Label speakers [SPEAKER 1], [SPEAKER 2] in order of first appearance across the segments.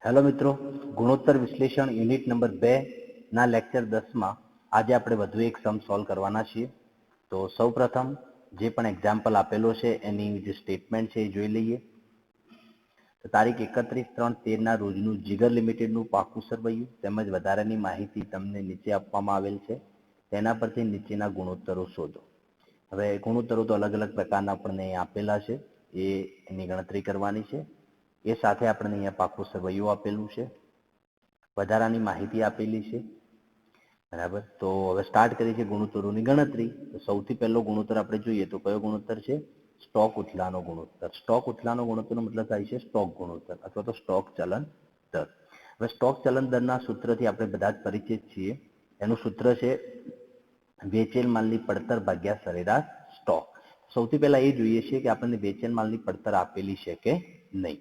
[SPEAKER 1] Hello મિત્રો, ગુણોત્તર વિશ્લેષણ યુનિટ નંબર 2 ના લેક્ચર 10 માં આજે આપણે વધુ એક સમ સોલ્વ કરવાના છીએ. તો સૌપ્રથમ જે પણ એક્ઝામ્પલ આપેલો છે એની જે સ્ટેટમેન્ટ છે એ જોઈ લઈએ. તો તારીખ 31/3/13 ના રોજનું જીગર લિમિટેડનું પાકું સરવૈયું તેમજ વધારાની માહિતી તમને નીચે આપવામાં આવેલ છે. તેના પરથી નીચેના ગુણોત્તરો શોધો. હવે ગુણોત્તરો તો અલગ અલગ પ્રકારના આપણને આપેલા છે, એની ગણતરી કરવાની છે. એ સાથે આપણને અહીંયા પાકું સરવૈયું આપેલું છે, વધારાની માહિતી આપેલી છે. બરાબર, તો હવે સ્ટાર્ટ કરી છે ગુણોત્તરોની ગણતરી. તો સૌથી પહેલો ગુણોત્તર આપણે જોઈએ તો કયો ગુણોત્તર છે? સ્ટોક ઉથલાનો ગુણોત્તર. સ્ટોક ઉથલાનો ગુણોત્તરનો મતલબ થાય છે સ્ટોક ગુણોત્તર અથવા તો સ્ટોક ચલન દર. હવે સ્ટોક ચલન દરના સૂત્રથી આપણે બધા જ પરિચિત છીએ. એનું સૂત્ર છે વેચેલ માલની પડતર ભાગ્યા સરેરાશ સ્ટોક. સૌથી પહેલા એ જોઈએ છે કે આપણને વેચેલ માલની પડતર આપેલી છે કે નહીં.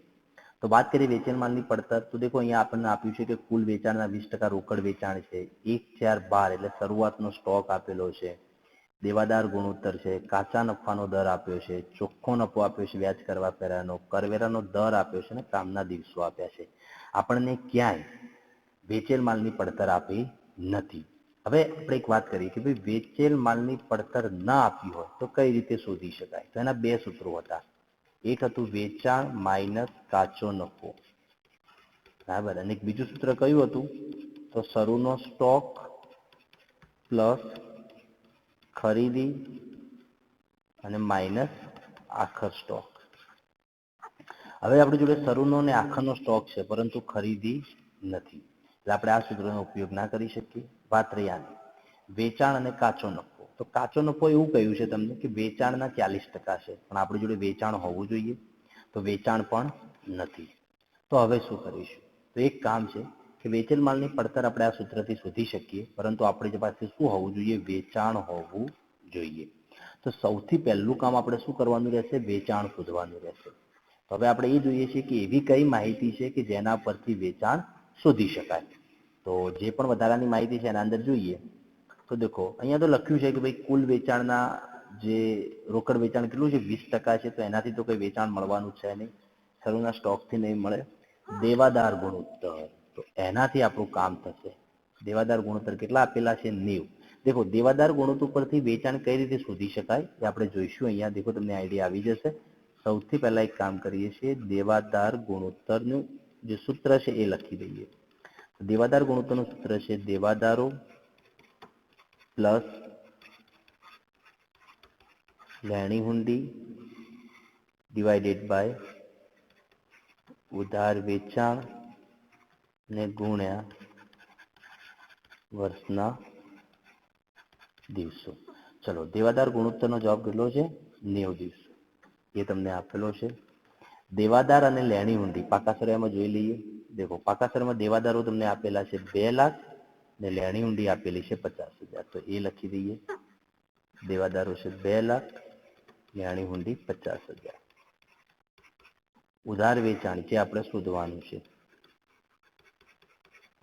[SPEAKER 1] તો વાત કરીએ વેચાણ માલની પડતર, તો દેખો અહીંયા આપણને આપ્યું છે કે કુલ વેચાણના 20% રોકડ વેચાણ છે, 1/4/12 એટલે શરૂઆતનો સ્ટોક આપેલો છે, દેવાદાર ગુણોત્તર છે, કાચા નફાનો દર આપ્યો છે, ચોખ્ખો નફો આપ્યો છે વ્યાજ કરવા પહેલાનો, કરવેરાનો દર આપ્યો છે અને કામના દિવસો આપ્યા છે. આપણને ક્યાંય વેચેલ માલની પડતર આપી નથી. હવે આપણે એક વાત કરીએ કે ભાઈ વેચેલ માલની પડતર ના આપી હોય તો કઈ રીતે શોધી શકાય? તો એના બે સૂત્રો હતા. એક હતું વેચાણ માઇનસ કાચો નફો, બરાબર, અને એક બીજું સૂત્ર કયું હતું? તો શરૂનો સ્ટોક પ્લસ ખરીદી અને માઇનસ આખર સ્ટોક. હવે આપણી જોડે શરૂનો અને આખરનો સ્ટોક છે પરંતુ ખરીદી નથી, એટલે આપણે આ સૂત્રનો ઉપયોગ ના કરી શકીએ. વાત રહી આની વેચાણ અને કાચો નફો. તો કાચો નફો એવું કહ્યું છે તમને કે વેચાણના 40% છે, પણ આપણી જોડે વેચાણ હોવું જોઈએ, તો વેચાણ પણ નથી. તો હવે શું કરીશું? તો એક કામ છે કે વેચેલ માલની પડતર આપણે આ સૂત્રથી શોધી શકીએ, પરંતુ આપણી પાસે શું હોવું જોઈએ? વેચાણ હોવું જોઈએ. તો સૌથી પહેલું કામ આપણે શું કરવાનું રહેશે? વેચાણ શોધવાનું રહેશે. તો હવે આપણે એ જોઈએ છીએ કે એવી કઈ માહિતી છે કે જેના પરથી વેચાણ શોધી શકાય. તો જે પણ વધારાની માહિતી છે એના અંદર જોઈએ તો દેખો અહીંયા તો લખ્યું છે કે ભાઈ કુલ વેચાણના જે રોકડ વેચાણ કેટલું છે? 20% છે, તો એનાથી તો કોઈ વેચાણ મળવાનું છે નહીં, શરૂના સ્ટોકથી નહીં મળે. દેવાદાર ગુણોત્તર, તો એનાથી આપણું કામ થશે. દેવાદાર ગુણોત્તર કેટલા આપેલા છે? 90. દેખો દેવાદાર ગુણોત્તર પરથી વેચાણ કઈ રીતે શોધી શકાય એ આપણે જોઈશું. અહીંયા દેખો તમને આઈડિયા આવી જશે. સૌથી પહેલા એક કામ કરીએ છીએ, દેવાદાર ગુણોત્તરનું જે સૂત્ર છે એ લખી દઈએ. દેવાદાર ગુણોત્તરનું સૂત્ર છે દેવાદારો પ્લસ લેણી હુંડી ડિવાઇડેડ બાય ઉધાર વેચાણ ને ગુણ્યા વર્ષના દિવસો. ચલો, દેવાદાર ગુણોત્તરનો જવાબ કેટલો છે? 90 દિવસો. એ તમને આપેલો છે. દેવાદાર અને લેણી હુંડી પાકા સરવાળામાં જોઈ લઈએ. દેખો પાકા સરવાળામાં દેવાદારો તમને આપેલા છે 2 લાખ ને લેણી હુંડી આપેલી છે 50,000. તો એ લખી દઈએ. દેવાદારો છે 2 લાખ, લેણી હુંડી 50,000. ઉધાર વેચાણ જે આપણે શોધવાનું છે.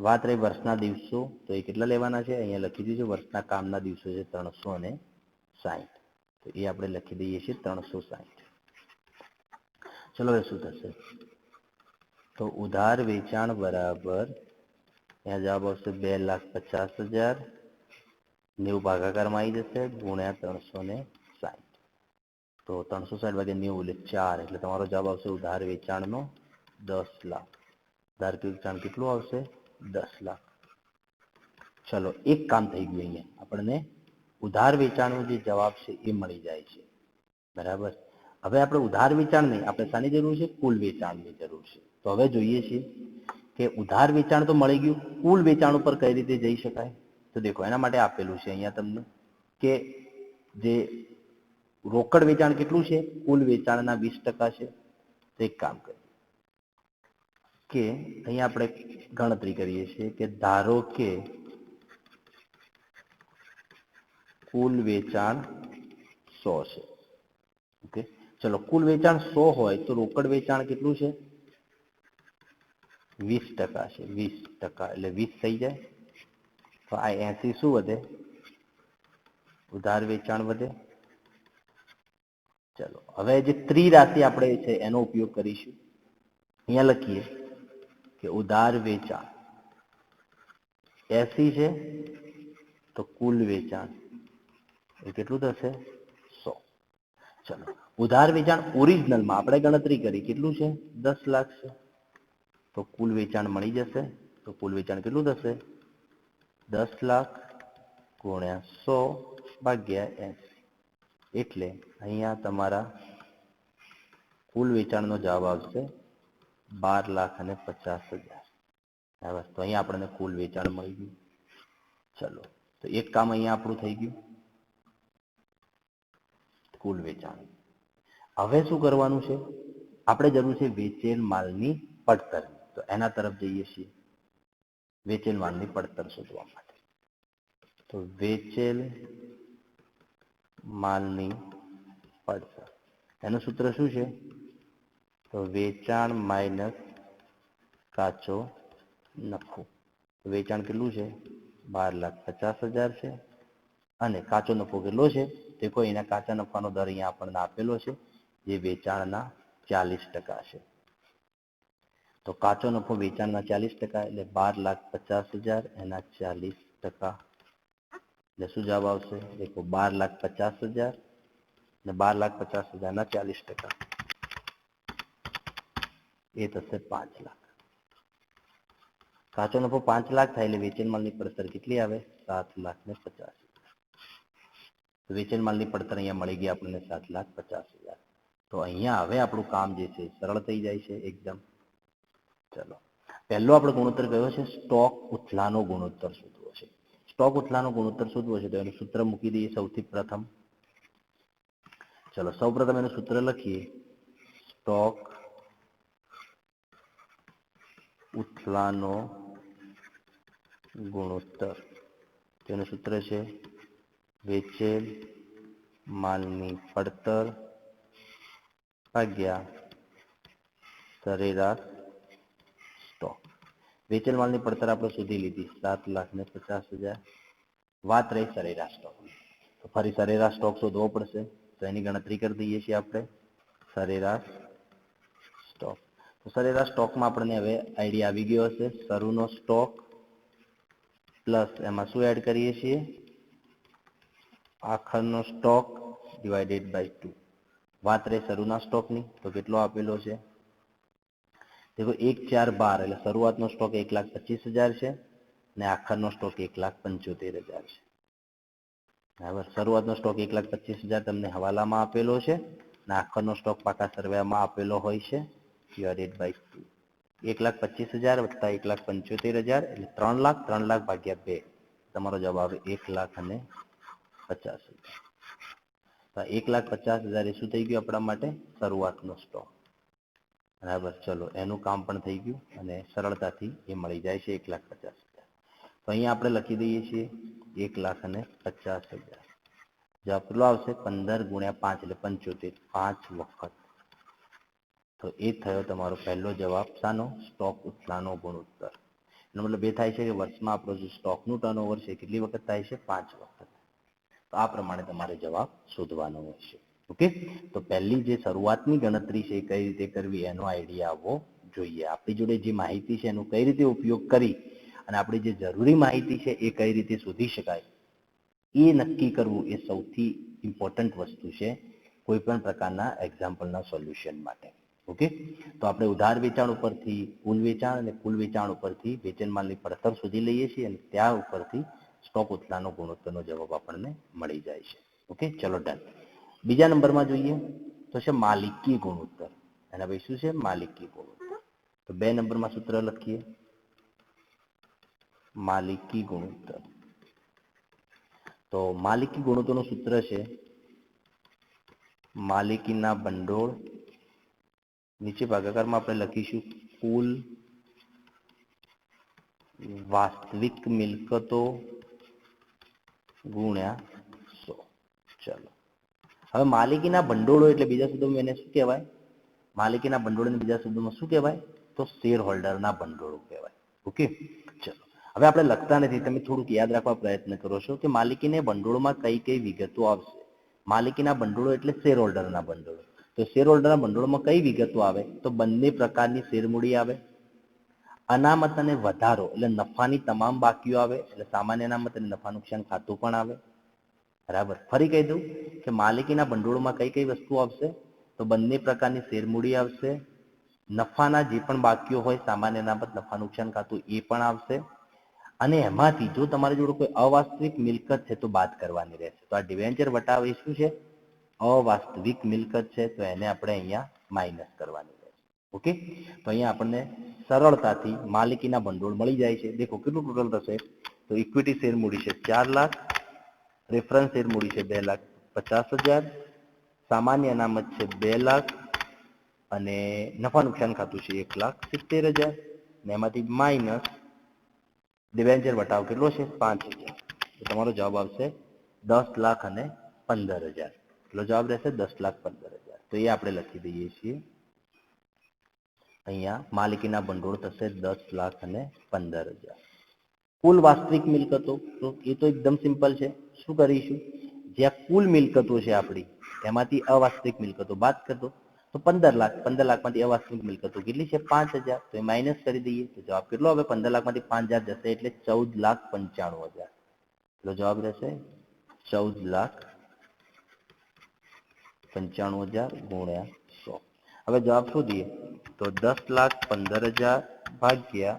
[SPEAKER 1] વાત રહી વર્ષના દિવસો, તો એ કેટલા લેવાના છે? અહીંયા લખી દીધું છે. વર્ષના કામના દિવસો છે 360. તો એ આપણે લખી દઈએ છીએ 360. ચલો હવે શું થશે? તો ઉધાર વેચાણ બરાબર અહીંયા જવાબ આવશે 2,50,000, 90 ભાગાકારમાં આવી જશે ગુણ્યા 360. તો 360 ભાગ્યા 90 એટલે 4, એટલે તમારો જવાબ આવશે ઉધાર વેચાણનો 10 લાખ. ઉધાર વેચાણ કેટલું આવશે? 10 લાખ. ચલો, એક કામ થઈ ગયું. અહીંયા આપણને ઉધાર વેચાણનો જે જવાબ છે એ મળી જાય છે, બરાબર. હવે આપણે ઉધાર વેચાણ નહીં, આપણે શાની જરૂર છે? કુલ વેચાણની જરૂર છે. તો હવે જોઈએ છીએ કે ઉધાર વેચાણ તો મળી ગયું, કુલ વેચાણ ઉપર કઈ રીતે જઈ શકાય? તો દેખો એના માટે આપેલું છે અહીંયા તમને કે જે રોકડ વેચાણ કેટલું છે? કુલ વેચાણના 20% છે. તો એક કામ કરીએ કે અહીંયા આપણે ગણતરી કરીએ છીએ કે ધારો કે કુલ વેચાણ 100 છે. ઓકે, ચલો કુલ વેચાણ 100 હોય તો રોકડ વેચાણ કેટલું છે? 20% છે. 20% એટલે 20 થઈ જાય. તો આ 80 શું વધે? ઉધાર વેચાણ વધે. ચલો હવે જે ત્રિરાશિ આપણે છે એનો ઉપયોગ કરીશું. અહીંયા લખીએ કે ઉધાર વેચાણ 80 છે તો કુલ વેચાણ એ કેટલું થશે 100. ચલો ઉધાર વેચાણ ઓરિજિનલમાં આપણે ગણતરી કરી કેટલું છે 10 લાખ છે તો કુલ વેચાણ મળી જશે. તો કુલ વેચાણ કેટલું થશે 10 લાખ ગુણ્યા 100 ભાગ્યા 80 એટલે અહીંયા તમારા કુલ વેચાણનો જવાબ આવશે 12,50,000. બરાબર. તો અહીંયા આપણને કુલ વેચાણ મળી ગયું. ચલો તો એક કામ અહીંયા આપણું થઈ ગયું કુલ વેચાણ. હવે શું કરવાનું છે આપણે જરૂર છે વેચેલ માલની પડતર. તો એના તરફ જઈએ છીએ વેચેલ માલની પડતર શોધવા માટે. તો વેચેલ માલની પડતર એનું સૂત્ર શું છે તો વેચાણ માઇનસ કાચો નફો. વેચાણ કેટલું છે 12,50,000 છે અને કાચો નફો કેટલો છે તે કોઈ એના કાચા નફાનો દર અહીંયા આપણને આપેલો છે જે વેચાણના 40% છે. તો કાચો નફો વેચાણના 40% એટલે 12,50,000 એના 40%. એટલે શું જવાબ આવશે દેખો 12,50,000 ને 12,50,000 ના 40% એ થશે 5 લાખ. કાચો નફો 5 લાખ થાય એટલે વેચેલ માલની પડતર કેટલી આવે 7,50,000. તો વેચેલ માલની પડતર અહીંયા મળી ગઈ આપણને 7,50,000. તો અહીંયા હવે આપણું કામ જે છે સરળ થઈ જાય છે એકદમ. ચલો પહેલો આપણો ગુણોત્તર કયો છે સ્ટોક ઉથલાનો ગુણોત્તર શોધવો છે. સ્ટોક ઉથલાનો ગુણોત્તર શોધવો છે તો એનું સૂત્ર મૂકી દઈએ સૌથી પ્રથમ. ચલો સૌ પ્રથમ એનું સૂત્ર લખીએ સ્ટોક ઉથલાનો ગુણોત્તર. તેનું સૂત્ર છે વેચેલ માલની પડતર ભાગ્યા સરેરાશ સ્ટોક. વેચેલ માલની પડતર આપણે શોધી લીધી 7,50,000. વાત રહી સરેરાશ સ્ટોક. તો ફરી સરેરાશ સ્ટોક શોધવો પડશે તો એની ગણતરી કરી દઈએ છીએ આપણે સરેરાશ સ્ટોક. તો સરેરાશ સ્ટોકમાં આપણને હવે આઈડિયા આવી ગયો હશે શરૂનો સ્ટોક પ્લસ એમાં શું એડ કરીએ છીએ આખરનો સ્ટોક ડિવાઇડેડ બાય 2. વાત રહી શરૂના સ્ટોકની તો કેટલો આપેલો છે દેખો 1,4,12 એટલે શરૂઆતનો સ્ટોક 1,25,000 છે અને આખરનો સ્ટોક 1,75,000 છે. બરાબર. શરૂઆતનો સ્ટોક 1,25,000 તમને હવાલામાં આપેલો છે અને આખરનો સ્ટોક પાકા સરવાયામાં આપેલો હોય છે ડિવાઇડેડ બાય 2. 1,25,000 વત્તા 1,75,000 એટલે 3 લાખ. 3 લાખ ભાગ્યા 2 તમારો જવાબ આવે 1,50,000. 1,50,000 એ શું થઈ ગયું આપણા માટે શરૂઆતનો સ્ટોક. બરાબર. ચલો એનું કામ પણ થઈ ગયું અને સરળતાથી એ મળી જાય છે 1,50,000. તો અહીંયા આપણે લખી દઈએ છીએ 1,50,000. જવાબ કેટલો આવશે 15 ગુણ્યા 5 એટલે 75 5 વખત. તો એ થયો તમારો પહેલો જવાબ શાનો સ્ટોક ઉથલાનો ગુણોત્તર. એનો મતલબ એ થાય છે કે વર્ષમાં આપણો જે સ્ટોકનું ટર્નઓવર છે કેટલી વખત થાય છે 5 વખત. તો આ પ્રમાણે તમારે જવાબ શોધવાનો હોય છે. ઓકે. તો પહેલી જે શરૂઆતની ગણતરી છે કઈ રીતે કરવી એનો આઈડિયા આવવો જોઈએ. આપણી જોડે જે માહિતી છે એનો કઈ રીતે ઉપયોગ કરી અને આપણી જે જરૂરી માહિતી છે એ કઈ રીતે શોધી શકાય એ નક્કી કરવું એ સૌથી ઇમ્પોર્ટન્ટ વસ્તુ છે કોઈ પણ પ્રકારના એક્ઝામ્પલના સોલ્યુશન માટે. ઓકે. તો આપણે ઉધાર વેચાણ ઉપરથી કુલ વેચાણ અને કુલ વેચાણ ઉપરથી વેચેલ માલની પડતર શોધી લઈએ છીએ અને ત્યાં ઉપરથી સ્ટોક ઉથલાનો ગુણોત્તરનો જવાબ આપણને મળી જાય છે. ઓકે. ચલો ડન. બીજા નંબરમાં જોઈએ તો છે માલિકી ગુણોત્તર. એના ભાઈ શું છે માલિકી ગુણોત્તર. તો 2 નંબરમાં સૂત્ર લખીએ માલિકી ગુણોત્તર. તો માલિકી ગુણોત્તરનું સૂત્ર છે માલિકીના ભંડોળ નીચે ભાગાકારમાં આપણે લખીશું કુલ વાસ્તવિક મિલકતો ગુણ્યા 100. ચલો હવે માલિકીના ભંડોળો એટલે બીજા શબ્દોમાં એને શું કહેવાય માલિકીના ભંડોળને બીજા શબ્દોમાં શું કહેવાય તો શેર હોલ્ડરના ભંડોળો કહેવાય. ઓકે. ચલો હવે આપણે લખતા નથી તમે થોડુંક યાદ રાખવા પ્રયત્ન કરો છો કે માલિકીને ભંડોળમાં કઈ કઈ વિગતો આવશે. માલિકીના ભંડોળો એટલે શેર હોલ્ડરના ભંડોળો. તો શેર હોલ્ડરના ભંડોળમાં કઈ વિગતો આવે તો બંને પ્રકારની શેરમૂડી આવે અનામત અને વધારો એટલે નફાની તમામ બાકીઓ આવે, એટલે સામાન્ય અનામત અને નફા નુકસાન ખાતું પણ આવે. બરાબર. ફરી કહી દઉં કે માલિકીના ભંડોળમાં કઈ કઈ વસ્તુ આવશે? તો બંને પ્રકારની શેરમૂડી આવશે, નફાના જે પણ બાકીઓ હોય સામાન્ય અનામત નફા નુકસાન ખાતું એ પણ આવશે, અને એમાંથી જો તમારી જોડે કોઈ અવાસ્તવિક મિલકત છે તો બાદ કરવાની રહેશે. તો આ ડિવેન્ચર વટાવ એ શું છે? અવાસ્તવિક મિલકત છે, તો એને આપણે અહીંયા માઇનસ કરવાની રહેશે. ઓકે, તો અહીંયા આપણને સરળતાથી માલિકીના ભંડોળ મળી જાય છે. દેખો કેટલું ટોટલ થશે? તો ઇક્વિટી શેર મૂડી છે 4 લાખ, રેફરન્સ શેર મૂડી છે 2,50,000, સામાન્ય અનામત છે 2 લાખ, અને નફા નુકસાન ખાતું છે 1,70,000, ને એમાંથી માઇનસ ડિવેન્ચર વટાવ કેટલો છે? 5,000. તો તમારો જવાબ આવશે 10,15,000. એટલો જવાબ રહેશે 10,15,000. તો એ આપણે લખી દઈએ છીએ અહીંયા. માલિકીના ભંડોળ થશે 10,15,000. કુલ વાસ્તવિક મિલકતો, તો એ તો એકદમ સિમ્પલ છે. શું કરીશું? જ્યાં કુલ મિલકતો છે આપણી, એમાંથી અવાસ્તવિક મિલકતો બાદ કરી દો. તો 15 લાખ, 15 લાખમાંથી અવાસ્તવિક મિલકતો કેટલી છે? 5,000. તો એ માઇનસ કરી દઈએ. તો જવાબ કેટલો આવે? 15 લાખમાંથી 5,000 જશે એટલે 14,95,000. એટલો જવાબ રહેશે 14,95,000 ગુણ્યા 100. હવે જવાબ શું દઈએ? તો 10,15,000 ભાગ્યા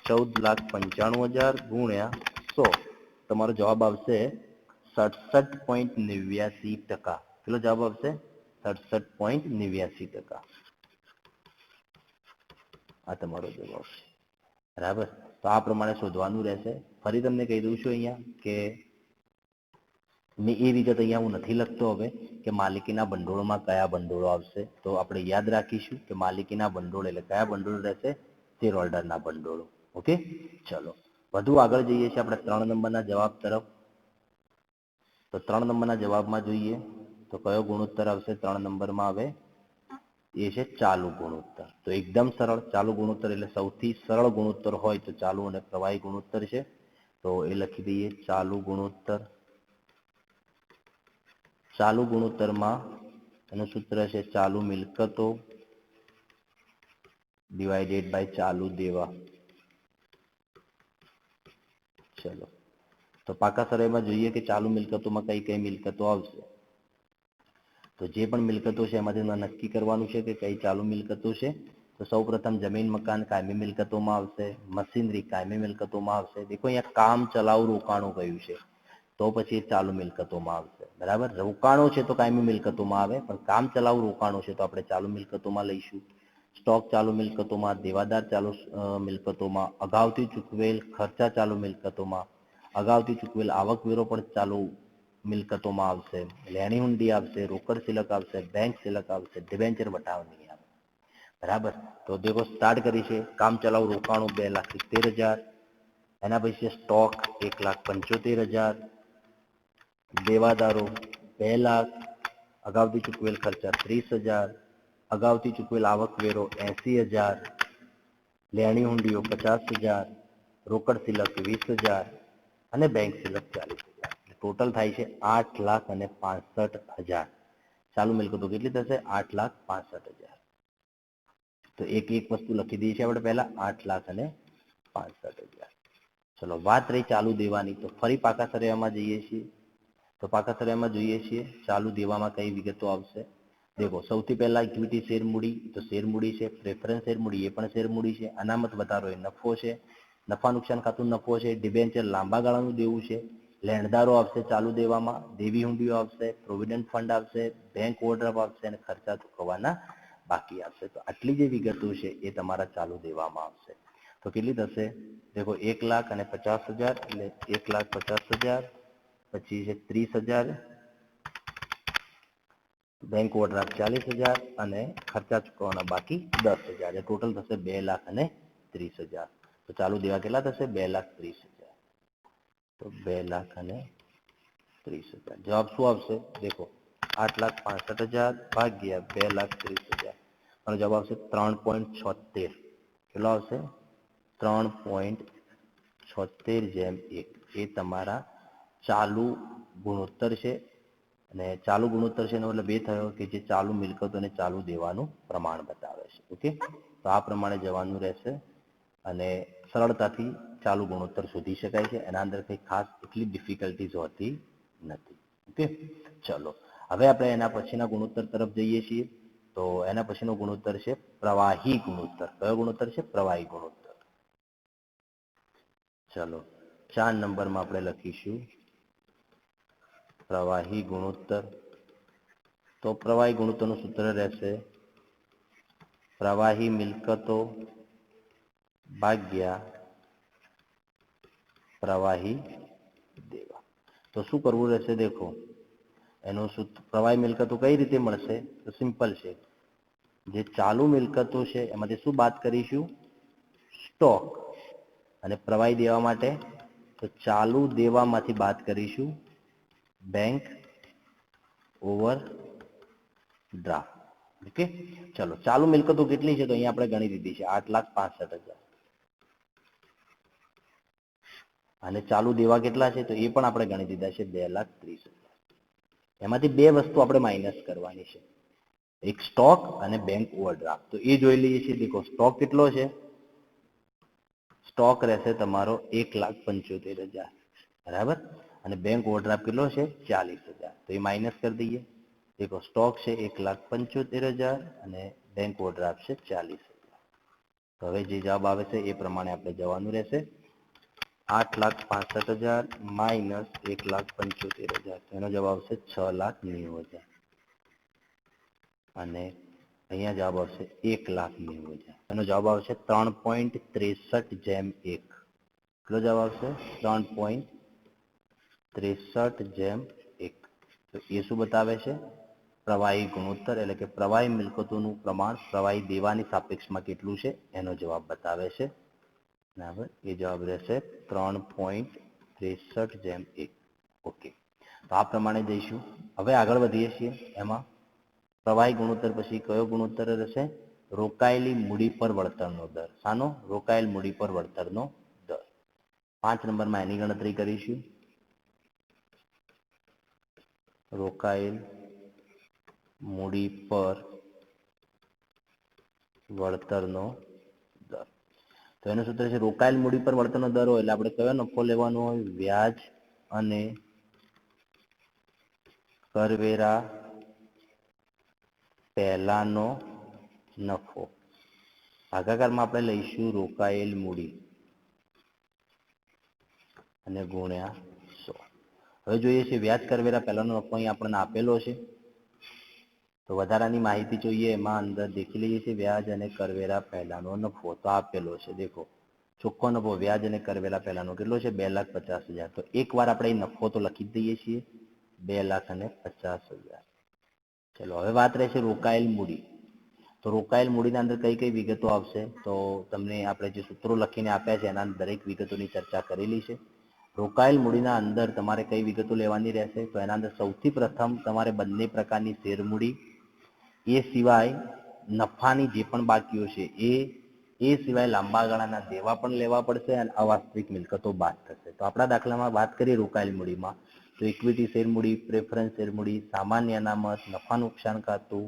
[SPEAKER 1] 14,95,000 ગુણ્યા 100. તમારો જવાબ આવશે 67.89%. કેટલો જવાબ આવશે? 67.89%. આ તમારો જવાબ છે. બરાબર. તો આ પ્રમાણે શોધવાનું રહેશે. ફરી તમને કહી દઉં છું અહીંયા કે એ વિગત અહીંયા હું નથી લખતો હવે કે માલિકીના ભંડોળમાં કયા ભંડોળો આવશે. તો આપણે યાદ રાખીશું કે માલિકીના ભંડોળ એટલે કયા ભંડોળ રહેશે? શેર હોલ્ડરના ભંડોળો. ઓકે, ચલો વધુ આગળ જઈએ છીએ આપણે 3 નંબરના જવાબ તરફ. તો 3 નંબરના જવાબમાં જોઈએ તો કયો ગુણોત્તર આવશે? 3 નંબરમાં આવે એ છે ચાલુ ગુણોત્તર. તો એકદમ સરળ. ચાલુ ગુણોત્તર એટલે સૌથી સરળ ગુણોત્તર હોય તો ચાલુ અને પ્રવાહી ગુણોત્તર છે. તો એ લખી દઈએ ચાલુ ગુણોત્તર. ચાલુ ગુણોત્તરમાં એનું સૂત્ર છે ચાલુ મિલકતો ડિવાઇડેડ બાય ચાલુ દેવા. ચલો, તો પાકા સરવાળામાં જોઈએ કે ચાલુ મિલકતોમાં કઈ કઈ મિલકતો આવશે. તો જે પણ મિલકતો છે એમાંથી નક્કી કરવાનું છે કે કઈ ચાલુ મિલકતો છે. તો સૌપ્રથમ જમીન મકાન કાયમી મિલકતોમાં આવશે, મશીનરી કાયમી મિલકતોમાં આવશે. દેખો અહીંયા કામ ચલાઉ રોકાણો કયું છે, તો પછી ચાલુ મિલકતોમાં આવશે. બરાબર. રોકાણો છે તો કાયમી મિલકતોમાં આવે, પણ કામ ચલાઉ રોકાણો છે તો આપણે ચાલુ મિલકતોમાં લઈશું. સ્ટોક ચાલુ મિલકતોમાં, દેવાદાર ચાલુ મિલકતોમાં, અગાઉથી ચૂકવેલ ખર્ચા ચાલુ મિલકતોમાં, અગાઉથી ચૂકવેલ આવકવેરો પણ ચાલુ મિલકતોમાં આવશે, લેણી હુંડી આવશે, રોકડ શિલક આવશે, બેંક શિલક આવશે, ડિબેન્ચર વટાવ નહીં આવે. બરાબર. તો દેખો સ્ટાર્ટ કરી છે. કામ ચલાઉ રોકાણો 2,70,000, એના પછી સ્ટોક 1,75,000, દેવાદારો 2 લાખ, અગાઉથી ચૂકવેલ ખર્ચા 30,000, અગાઉથી ચૂકવેલ આવકવેરો 80,000, લેણી હુંડીઓ 50,000, રોકડ શિલક 20,000 અને બેંક શિલક 40,000. ટોટલ થાય છે 8,65,000. ચાલુ મિલકતો કેટલી થશે? 8,65,000. તો એક એક વસ્તુ લખી દઈએ છીએ આપણે પહેલા 8,65,000. ચલો, વાત રહી ચાલુ દેવાની. તો ફરી પાકા સરવાળામાં જઈએ છીએ. તો પાકા સરવાળામાં જોઈએ છીએ ચાલુ દેવામાં કઈ વિગતો આવશે. દેખો સૌથી પહેલા ઇક્વિટી શેર મૂડી, તો શેર મૂડી છે. પ્રેફરન્સ શેર મૂડી એ પણ શેર મૂડી છે. અનામત વધારો એ નફો છે. નફા નુકસાન ખાતું નફો છે. ડિબેન્ચર લાંબા ગાળાનું દેવું છે. લેણદારો આવશે ચાલુ દેવામાં, દેવી હુંડીઓ આવશે, પ્રોવિડન્ટ ફંડ આવશે, બેંક ઓવરડ્રાફ્ટ આવશે અને ખર્ચા ચૂકવવાના બાકી આવશે. તો આટલી જે વિગતો છે એ તમારા ચાલુ દેવામાં આવશે. તો કેટલી થશે? દેખો 1,50,000 એટલે 1,50,000, પછી છે 30,000, બેંક ઓવરડ્રાફ્ટ 40,000 અને ખર્ચા ચૂકવવાના બાકી 10,000. એ ટોટલ થશે 2,30,000. તો ચાલુ દેવા કેટલા થશે? 2,30,000. તો 2,30,000. જવાબ શું આવશે? દેખો 8,65,000 ભાગ્યા 2,30,000. અને જવાબ આવશે 3.76. કેટલો આવશે? 3.76/1. એ તમારા ચાલુ ગુણોત્તર છે. અને ચાલુ ગુણોત્તર છે એનો મતલબ એ થયો કે જે ચાલુ મિલકતો અને ચાલુ દેવાનું પ્રમાણ બતાવે છે. ઓકે, તો આ પ્રમાણે જવાનું રહેશે. અને સરળતાથી ચાલુ ગુણોત્તર શોધી શકાય છે. એના અંદર કંઈ ખાસ એટલી ડિફિકલ્ટીઝ હોતી નથી. ઓકે, ચલો હવે આપણે એના પછીના ગુણોત્તર તરફ જઈએ છીએ. તો એના પછીનો ગુણોત્તર છે પ્રવાહી ગુણોત્તર. કયો ગુણોત્તર છે? પ્રવાહી ગુણોત્તર. ચલો 4 નંબરમાં આપણે લખીશું પ્રવાહી ગુણોત્તર. તો પ્રવાહી ગુણોત્તરનું સૂત્ર રહેશે પ્રવાહી મિલકતો ભાગ્યા પ્રવાહી દેવા. તો શું કરવું રહેશે? દેખો એનું સૂત્ર પ્રવાહી મિલકતો કઈ રીતે મળશે? તો સિમ્પલ છે. જે ચાલુ મિલકતો છે એમાંથી શું બાદ કરીશું? સ્ટોક. અને પ્રવાહી દેવા માટે તો ચાલુ દેવામાંથી બાદ કરીશું બેંક ઓવરડ્રાફ્ટ. ઓકે, ચલો ચાલુ મિલકતો કેટલી છે? તો અહીંયા આપણે ગણી દીધી છે 8,65,000. અને ચાલુ દેવા કેટલા છે? તો એ પણ આપણે ગણી દીધા છે 2,30,000. એમાંથી બે વસ્તુ આપણે માઇનસ કરવાની છે, એક સ્ટોક અને બેંક ઓવરડ્રાફ્ટ. તો એ જોઈ લઈએ છીએ. દેખો સ્ટોક કેટલો છે? સ્ટોક રહેશે તમારો 1,75,000, બરાબર. અને બેંક ઓવરડ્રાફ્ટ કેટલો છે? 40,000. તો એ માઇનસ કરી દઈએ. દેખો સ્ટોક છે 1,75,000 અને બેંક ઓવરડ્રાફ્ટ છે 40,000. તો હવે જે જવાબ આવે છે એ પ્રમાણે આપણે જવાનું રહેશે. 8,65,000 માઇનસ 1,75,000. એનો જવાબ આવશે 6,90,000. અને અહીંયા જવાબ આવશે 1,90,000. એનો જવાબ આવશે 3.63/1. કેટલો જવાબ આવશે? 3.63/1. તો એ શું બતાવે છે? પ્રવાહી ગુણોત્તર, એટલે કે પ્રવાહી મિલકતોનું પ્રમાણ પ્રવાહી દેવાની સાપેક્ષમાં કેટલું છે એનો જવાબ બતાવે છે. બરાબર, એ જવાબ રહેશે 3.63/1. ઓકે, તો આ પ્રમાણે જઈશું. હવે આગળ વધીએ છીએ. એમાં પ્રવાહી ગુણોત્તર પછી કયો ગુણોત્તર રહેશે? રોકાયેલી મૂડી પર વળતરનો દર. શાનો? રોકાયેલ મૂડી પર વળતરનો દર. 5 નંબરમાં એની ગણતરી કરીશું. રોકાયેલ મૂડી પર વળતરનો દર. તો એનું સૂત્ર છે રોકાયેલ મૂડી પર વળતરનો દર હોય એટલે આપણે કયો નફો લેવાનો હોય? વ્યાજ અને કરવેરા પહેલાનો નફો. ભાગાકારમાં આપણે લઈશું રોકાયેલ મૂડી અને ગુણ્યા 100. હવે જોઈએ છે વ્યાજ કરવેરા પહેલાનો નફો અહીં આપણને આપેલો છે. તો વધારાની માહિતી જોઈએ એમાં અંદર દેખી લઈએ છીએ વ્યાજ અને કરવેરા પહેલાનો નફો. તો આપેલો છે. દેખો ચોખ્ખો નફો વ્યાજ અને કરવેરા પહેલાનો કેટલો છે? 2,50,000. તો એકવાર આપણે નફો તો લખી જ દઈએ છીએ 2,50,000. ચલો હવે વાત રહેશે રોકાયેલ મૂડી. તો રોકાયેલ મૂડીના અંદર કઈ કઈ વિગતો આવશે? તો તમને આપણે જે સૂત્રો લખીને આપ્યા છે એના દરેક વિગતોની ચર્ચા કરેલી છે. રોકાયેલ મૂડીના અંદર તમારે કઈ વિગતો લેવાની રહેશે? તો એના અંદર સૌથી પ્રથમ તમારે બંને પ્રકારની શેર મૂડી, એ સિવાય નફાની જે પણ બાકીઓ છે એ સિવાય લાંબા ગાળાના દેવા પણ લેવા પડશે અને અવાસ્તવિક મિલકતો બાદ થશે. તો આપણા દાખલામાં વાત કરીએ રોકાયેલ મૂડીમાં તો ઇક્વિટી શેર મૂડી, પ્રેફરન્સ શેર મૂડી, સામાન્ય અનામત, નફા નુકસાન ખાતું,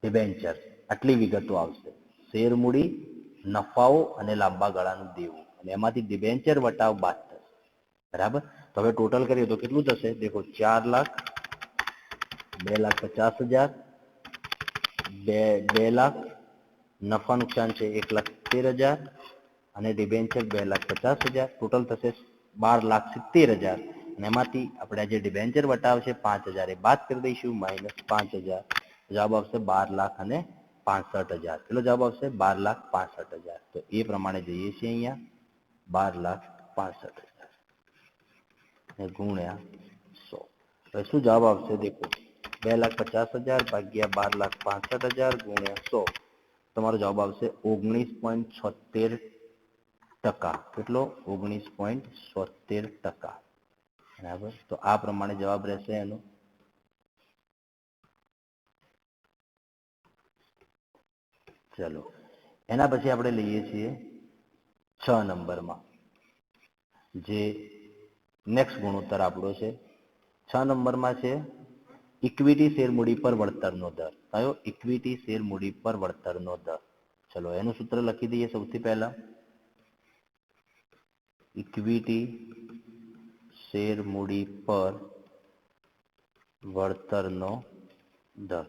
[SPEAKER 1] ડિબેન્ચર, આટલી વિગતો આવશે. શેર મૂડી, નફાઓ અને લાંબા ગાળાનું દેવું, અને એમાંથી ડિબેન્ચર વટાવ બાદ થશે. બરાબર. તો હવે ટોટલ કરીએ તો કેટલું થશે? દેખો 4 લાખ, 2,50,000, 2 લાખ, નફા નુકસાન છે 1,13,000 અને ડિબેન્ચર 2,50,000. ટોટલ થશે 12,70,000. અને એમાંથી આપણે જે ડિબેન્ચર વટાવ છે 5,000 એ બાદ કરી દઈશું, -5,000. જવાબ આવશે 12,65,000. કેટલો જવાબ આવશે? 12,65,000. તો એ પ્રમાણે જઈએ છીએ અહીંયા 12,65,000 ગુણ્યા 100. હવે શું જવાબ આવશે? દેખો 2,50,000 ભાગ્યા 12,65,000 ગુણ્યા 100. તમારો જવાબ આવશે 19.76%. કેટલો? 19.76%. બરાબર. તો આ પ્રમાણે જવાબ રહેશે એનો. ચલો એના પછી આપણે લઈએ છીએ 6 નંબરમાં જે નેક્સ્ટ ગુણોત્તર આપણો છે. 6 નંબરમાં છે ઇક્વિટી શેર મૂડી પર વળતરનો દર. કયો? ઇક્વિટી શેર મૂડી પર વળતરનો દર. ચલો એનું સૂત્ર લખી દઈએ સૌથી પહેલા. ઇક્વિટી શેર મૂડી પર વળતરનો દર.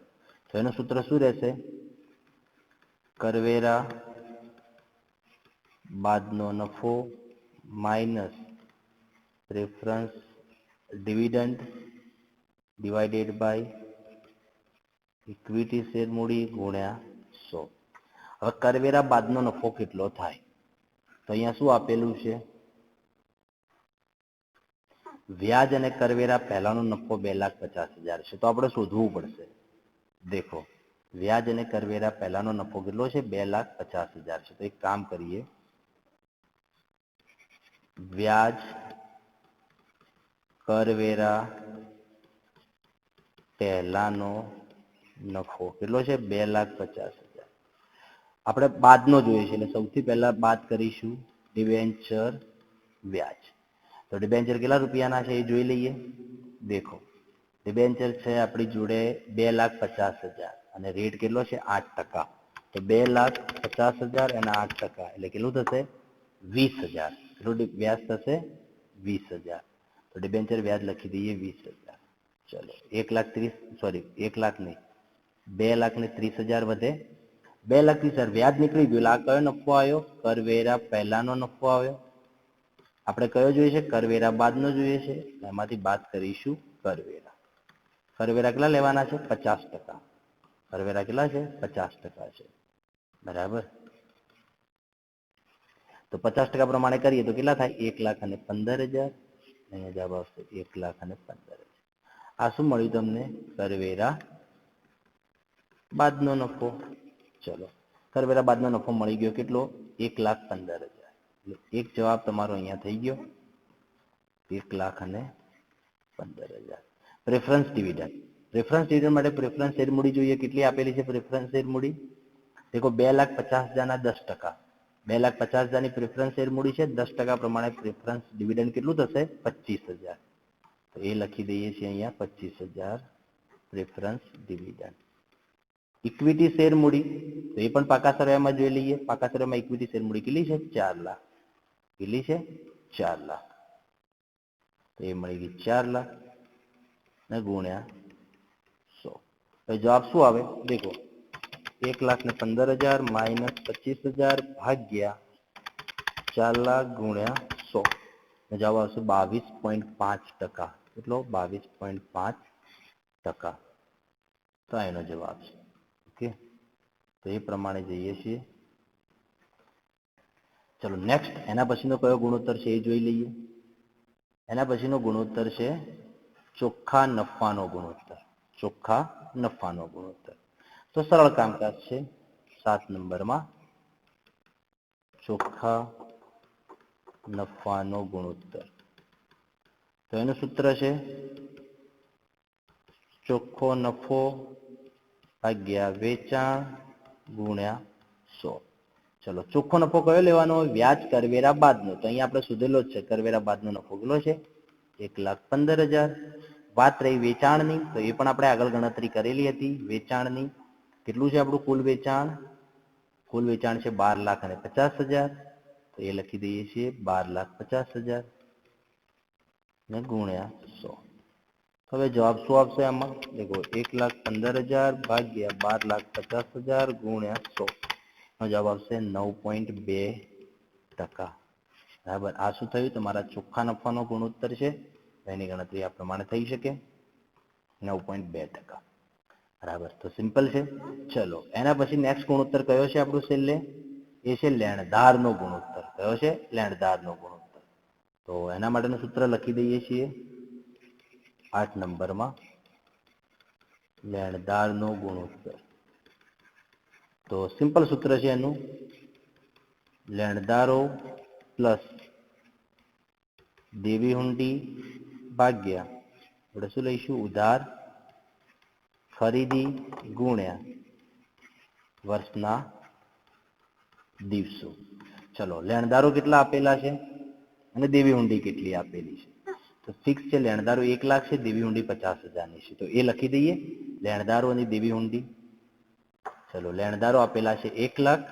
[SPEAKER 1] તો એનું સૂત્ર શું રહેશે? કરવેરા બાદનો નફો minus preference dividend divided by equity share મૂડી ગુણ્યા 100. હવે કરવેરા બાદનો નફો કેટલો થાય? તો અહીંયા શું આપેલું છે? વ્યાજ અને કરવેરા પહેલાનો નફો 2,50,000 છે. તો આપણે શોધવું પડશે. દેખો, વ્યાજ અને કરવેરા પહેલાનો નફો કેટલો છે? 2,50,000 છે. તો એક કામ કરીએ, વ્યાજ કરવેરા પહેલાનો નફો કેટલો છે? 2,50,000. આપણે બાદનો જોઈએ છે એટલે સૌથી પહેલા બાદ કરીશું ડિબેન્ચર વ્યાજ. તો ડિબેન્ચર કેટલા રૂપિયાના છે એ જોઈ લઈએ. દેખો, ડિબેન્ચર છે આપણી જોડે 2,50,000 અને રેટ કેટલો છે? 8%. તો 2,50,000 અને 8% એટલે કેટલું થશે? 20,000. કેટલું વ્યાજ થશે? 20,000. તો ડિબેન્ચર વ્યાજ લખી દઈએ 20,000. ચલો, 1,30,000 નહીં, 2,30,000 વધે. 2,30,000 વ્યાજ નીકળી ગયું એટલે આ કયો નફો આવ્યો? કરવેરા પહેલાનો નફો આવ્યો. આપણે કયો જોઈએ છે? કરવેરા બાદનો જોઈએ છે. એમાંથી બાદ કરીશું કરવેરા. કરવેરા કેટલા લેવાના છે? 50%. કરવેરા કેટલા છે? 50% છે. બરાબર. તો 50% પ્રમાણે કરીએ તો કેટલા થાય? 1,15,000. અહીંયા જવાબ આવશે 1,15,000. આ શું મળ્યું તમને? કરવેરા બાદનો નફો. ચલો, કરવેરા બાદનો નફો મળી ગયો કેટલો? 1,15,000. એટલે એક જવાબ તમારો અહીંયા થઈ ગયો, 1,15,000. Preference dividend. પ્રેફરન્સ ડિવિડન્ડ માટે પ્રેફરન્સ શેર મૂડી જોઈએ. કેટલી આપેલી છે પ્રેફરન્સ શેર મૂડી? દેખો, 2,50,000 ના 10%. 2,50,000 ની પ્રેફરન્સ શેર મૂડી છે. 10% પ્રમાણે પ્રેફરન્સ ડિવિડન્ડ કેટલું થશે? 25,000. તો એ લખી દઈએ છીએ અહીંયા 25,000 પ્રેફરન્સ ડિવિડન્ડ. ઇક્વિટી શેર મૂડી તો એ પણ પાકા સરવાળામાં જોઈ લઈએ. પાકા સરવાળામાં ઇક્વિટી શેર મૂડી કેટલી છે? 4 લાખ. કેટલી છે? 4 લાખ. તો એ મળી ગઈ 4 લાખ ને ગુણ્યા 100. તો જવાબ શું આવે? દેખો, 1,15,000 માઇનસ 25,000 ભાગ્યા 4 લાખ ગુણ્યા 100. જવાબ આવશે 22.5%. કેટલો? 22.5%. તો એનો જવાબ છે. ઓકે, તો એ પ્રમાણે જઈએ છીએ. ચલો, નેક્સ્ટ એના પછીનો કયો ગુણોત્તર છે એ જોઈ લઈએ. એના પછીનો ગુણોત્તર છે ચોખ્ખા નફાનો ગુણોત્તર. ચોખ્ખા નફાનો ગુણોત્તર. તો સરળ કામકાજ છે. 7 નંબરમાં ચોખ્ખા નફાનો ગુણોત્તર. તો એનું સૂત્ર છે ચોખ્ખો નફો ભાગ્યા વેચાણ ગુણ્યા 100. ચલો, ચોખ્ખો નફો કયો લેવાનો? વ્યાજ કરવેરા બાદનો. તો અહીંયા આપણે શોધેલો જ છે. કરવેરા બાદનો નફો કેટલો છે? 1,15,000. વાત રહી વેચાણની, તો એ પણ આપણે આગળ ગણતરી કરેલી હતી વેચાણની. કેટલું છે આપણું કુલ વેચાણ? કુલ વેચાણ છે 12,50,000. તો એ લખી દઈએ છીએ 12,50,000 ને ગુણ્યા 100. હવે જવાબ શું આવશે આમાં? દેખો, 1,15,000 ભાગ્યા 12,50,000 ગુણ્યા 100. જવાબ આવશે 9.2%. બરાબર. આ શું થયું? તમારા ચોખ્ખા નફાનો ગુણોત્તર છે. એની ગણતરી આ પ્રમાણે થઈ શકે, 9.2%. બરાબર. તો સિમ્પલ છે. ચલો, એના પછી નેક્સ્ટ ગુણોત્તર કયો છે આપણું છેલ્લે? એ છે લેણદારનો ગુણોત્તર. કયો છે? લેણદારનો ગુણોત્તર. તો એના માટેનું સૂત્ર લખી દઈએ છીએ 8 નંબરમાં. લેણદારનો ગુણોત્તર. તો સિમ્પલ સૂત્ર છે એનું, લેણદારો પ્લસ દેવી હુંડી ભાગ્યા આપણે શું લઈશું? ઉધાર ખરીદી ગુણ્યા વર્ષના દિવસો. ચલો, લેણદારો કેટલા આપેલા છે અને દેવી હુંડી કેટલી આપેલી છે? તો ફિક્સ છે, લેણદારો 1 લાખ છે, દેવી હુંડી 50,000 ની છે. તો એ લખી દઈએ, લેણદારો અને દેવી હુંડી. ચલો, લેણદારો આપેલા છે 1 લાખ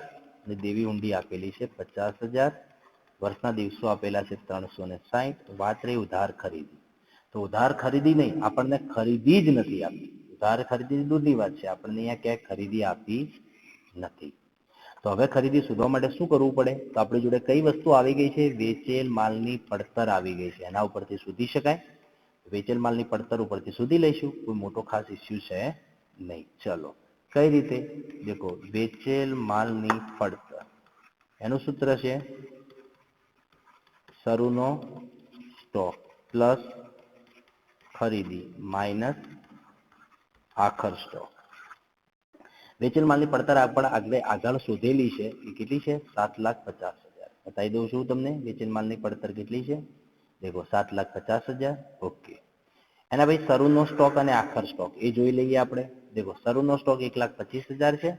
[SPEAKER 1] અને દેવી હુંડી આપેલી છે 50,000. વર્ષના દિવસો આપેલા છે 360. વાત રહી ઉધાર ખરીદી. તો ઉધાર ખરીદી નહીં, આપણને ખરીદી જ નથી આપી. ઉધાર ખરીદી દૂરની વાત છે, આપણને અહીંયા ક્યાંય ખરીદી આપી નથી. તો હવે ખરીદી શોધવા માટે શું કરવું પડે? તો આપણી જોડે કઈ વસ્તુ આવી ગઈ છે? વેચેલ માલની પડતર આવી ગઈ છે. એના ઉપરથી શોધી શકાય. વેચેલ માલની પડતર ઉપરથી શોધી લઈશું. કોઈ મોટો ખાસ ઇસ્યુ છે નહીં. ચલો, કઈ રીતે? દેખો, વેચેલ માલની પડતર, એનું સૂત્ર છે શરૂનો સ્ટોક પ્લસ ખરીદી માઇનસ આખર સ્ટોક. વેચેલ માલની પડતર આપણે આગળ શોધેલી છે એ કેટલી છે? 7,50,000. બતાવી દઉં છું તમને વેચેલ માલની પડતર કેટલી છે. દેખો 7,50,000. ઓકે. એના ભાઈ શરૂનો સ્ટોક અને આખર સ્ટોક એ જોઈ લઈએ આપણે. દેખો, શરૂનો સ્ટોક 1,25,000 છે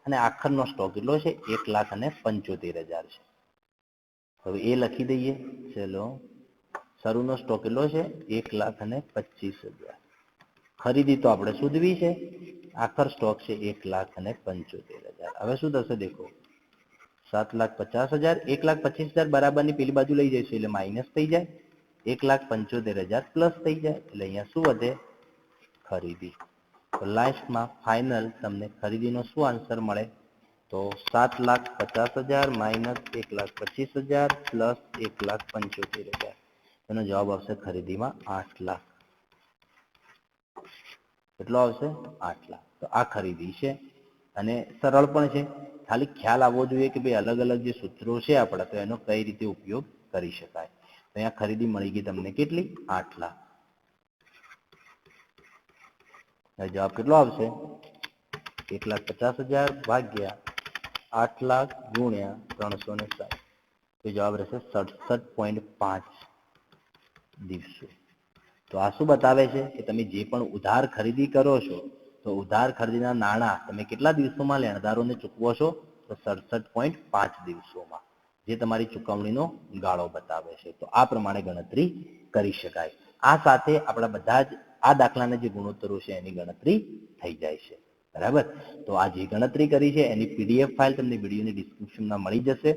[SPEAKER 1] અને આખરનો સ્ટોક કેટલો છે? 1,75,000 છે. હવે એ લખી દઈએ. ચલો, શરૂનો સ્ટોક કેટલો છે? 1,25,000. ખરીદી તો આપણે શોધવી છે. આખર સ્ટોક છે 1,75,000. હવે શું થશે? દેખો, 7,50,000 1,25,000 બરાબરની પેલી બાજુ લઈ જઈશું એટલે માઇનસ થઈ જાય. 1,75,000 પ્લસ થઈ જાય એટલે અહીંયા શું વધે? ખરીદી. તો લાસ્ટમાં ફાઇનલ તમને ખરીદીનો શું આન્સર મળે? તો 7,50,000 માઇનસ 1,25,000 પ્લસ 1,75,000. એનો જવાબ આવશે ખરીદીમાં 8 લાખ. કેટલો આવશે? 8 લાખ. તો આ ખરીદી છે અને સરળ પણ છે. ખાલી ખ્યાલ આવવો જોઈએ કે ભાઈ અલગ અલગ જે સૂત્રો છે આપણા, તો એનો કઈ રીતે ઉપયોગ કરી શકાય. તો અહીંયા ખરીદી મળી ગઈ તમને કેટલી? 8 લાખ. જવાબ કેટલો આવશે? 1,50,000 ભાગ્યા 8 લાખ ગુણ્યા 360. તો જવાબ રહેશે 67.5 દિવસો. તો આ શું બતાવે છે કે તમે જે પણ ઉધાર ખરીદી કરો છો, તો ઉધાર ખરીદીના નાણાં તમે કેટલા દિવસોમાં લેણદારોને ચૂકવો છો? તો 67.5 દિવસોમાં, જે તમારી ચૂકવણીનો ગાળો બતાવે છે. તો આ પ્રમાણે ગણતરી કરી શકાય. આ સાથે આપણા બધા જ આ દાખલાના જે ગુણોત્તરો છે એની ગણતરી થઈ જાય છે. બરાબર. તો આ જે ગણતરી કરી છે એની PDF ફાઇલ તમને વિડીયોની ડિસ્ક્રિપ્શનમાં મળી જશે.